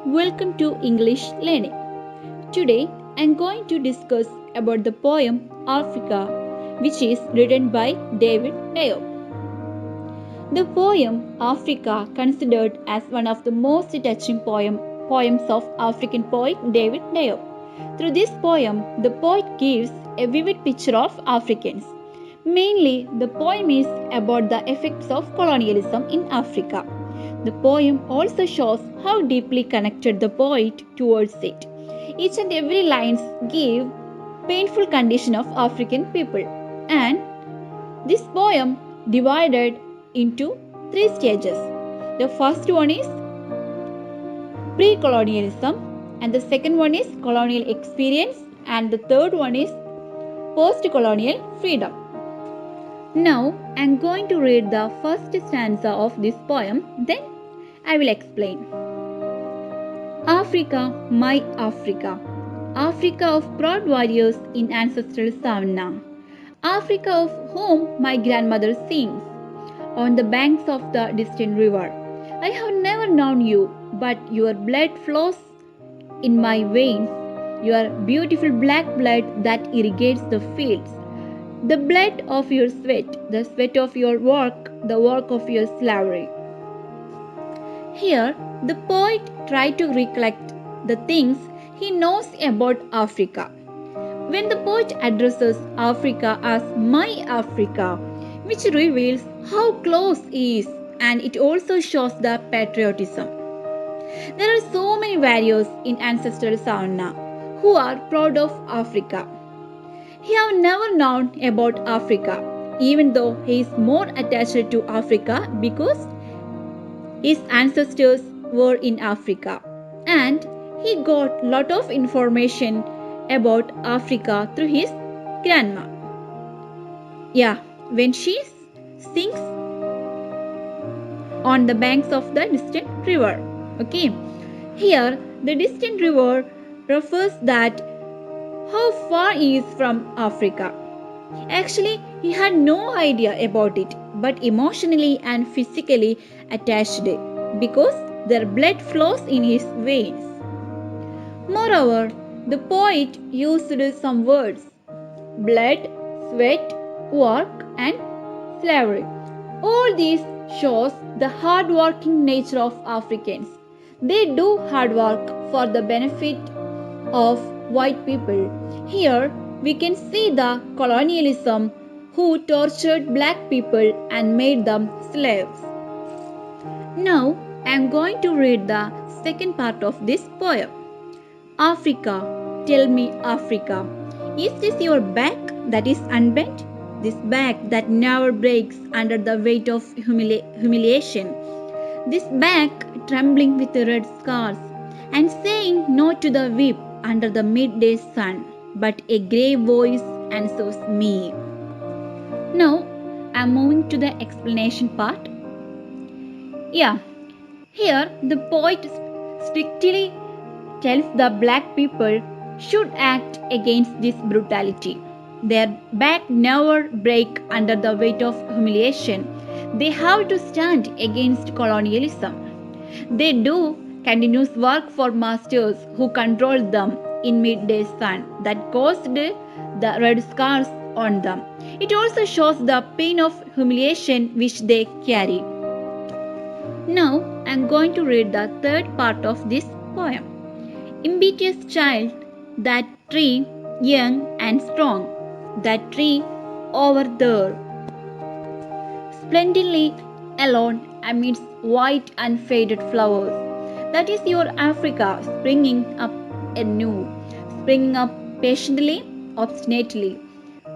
Welcome to English Learning. Today I am going to discuss about the poem Africa, which is written by David Diop. The poem Africa considered as one of the most touching poems of African poet David Diop. Through this poem, the poet gives a vivid picture of Africans. Mainly, the poem is about the effects of colonialism in Africa. The poem also shows how deeply connected the poet towards it. Each and every lines give painful condition of African people, and this poem divided into three stages. The first one is pre-colonialism, and the second one is colonial experience, and the third one is post-colonial freedom. Now I am going to read the first stanza of this poem, then I will explain. Africa, my Africa, Africa of proud warriors in ancestral savanna, Africa of whom my grandmother sings, on the banks of the distant river. I have never known you, but your blood flows in my veins, your beautiful black blood that irrigates the fields. The blood of your sweat, the sweat of your work, the work of your slavery. Here, the poet tried to recollect the things he knows about Africa. When the poet addresses Africa as my Africa, which reveals how close he is, and it also shows the patriotism. There are so many warriors in ancestral savanna who are proud of Africa. He have never known about Africa, even though he is more attached to Africa because his ancestors were in Africa, and he got lot of information about Africa through his grandma. Yeah, when she sings on the banks of the distant river. Okay, here the distant river refers that how far he is from Africa. Actually, he had no idea about it, but emotionally and physically attached because their blood flows in his veins. Moreover, the poet used some words: blood, sweat, work, and slavery. All these shows the hard-working nature of Africans. They do hard work for the benefit of white people. Here we can see the colonialism who tortured black people and made them slaves. Now I am going to read the second part of this poem. Africa, tell me Africa, is this your back that is unbent? This back that never breaks under the weight of humiliation? This back trembling with red scars and saying no to the whip under the midday sun, but a grey voice answers me. Now I am moving to the explanation part. Yeah, here the poet strictly tells the black people should act against this brutality. Their back never break under the weight of humiliation. They have to stand against colonialism. They do continuous work for masters who control them in midday sun that caused the red scars on them. It also shows the pain of humiliation which they carry. Now I am going to read the third part of this poem. Impetuous child, that tree, young and strong, that tree over there, splendidly alone amidst white and faded flowers. That is your Africa springing up anew, springing up patiently, obstinately,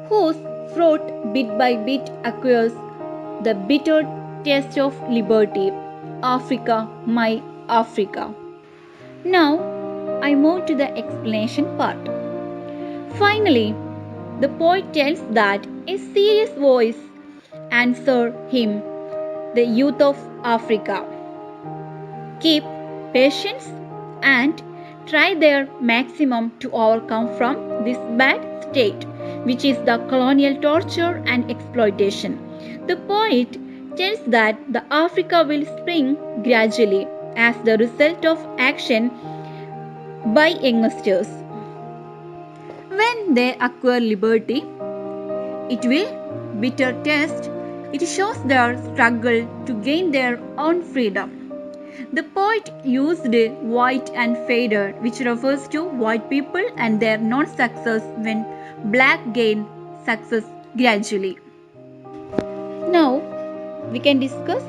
whose fruit bit by bit acquires the bitter taste of liberty. Africa, my Africa. Now I move to the explanation part. Finally, the poet tells that a serious voice answered him, the youth of Africa. Keep patience and try their maximum to overcome from this bad state, which is the colonial torture and exploitation. The poet tells that the Africa will spring gradually, as the result of action by youngsters. When they acquire liberty, it will bitter test. It shows their struggle to gain their own freedom. The poet used white and faded, which refers to white people and their non-success when black gain success gradually. Now, we can discuss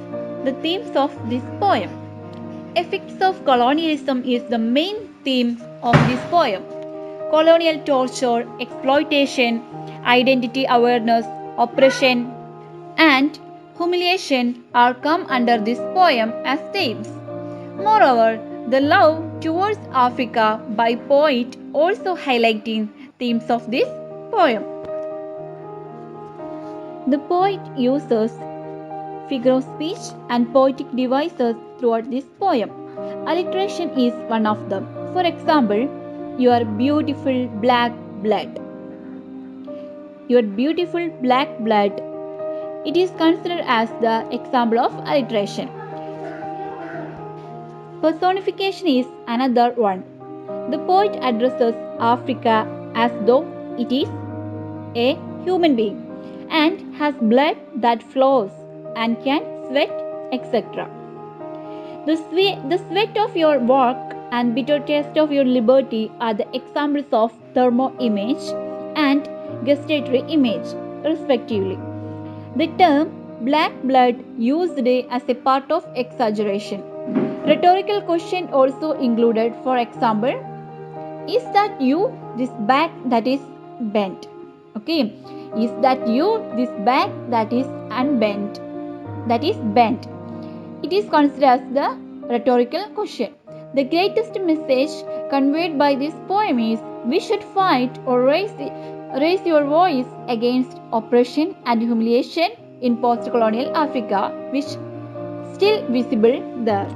the themes of this poem. Effects of colonialism is the main theme of this poem. Colonial torture, exploitation, identity awareness, oppression, and humiliation are come under this poem as themes. Moreover, the love towards Africa by poet also highlighting themes of this poem. The poet uses figure of speech and poetic devices throughout this poem. Alliteration is one of them. For example, your beautiful black blood. Your beautiful black blood. It is considered as the example of alliteration. Personification is another one. The poet addresses Africa as though it is a human being and has blood that flows and can sweat, etc. The sweat of your work and bitter taste of your liberty are the examples of thermo image and gustatory image, respectively. The term black blood used as a part of exaggeration. Rhetorical question also included, for example, is that you, this back that is bent? Okay, is that you, this back that is unbent? That is bent. It is considered as the rhetorical question. The greatest message conveyed by this poem is we should fight or raise your voice against oppression and humiliation in post-colonial Africa, which still visible there.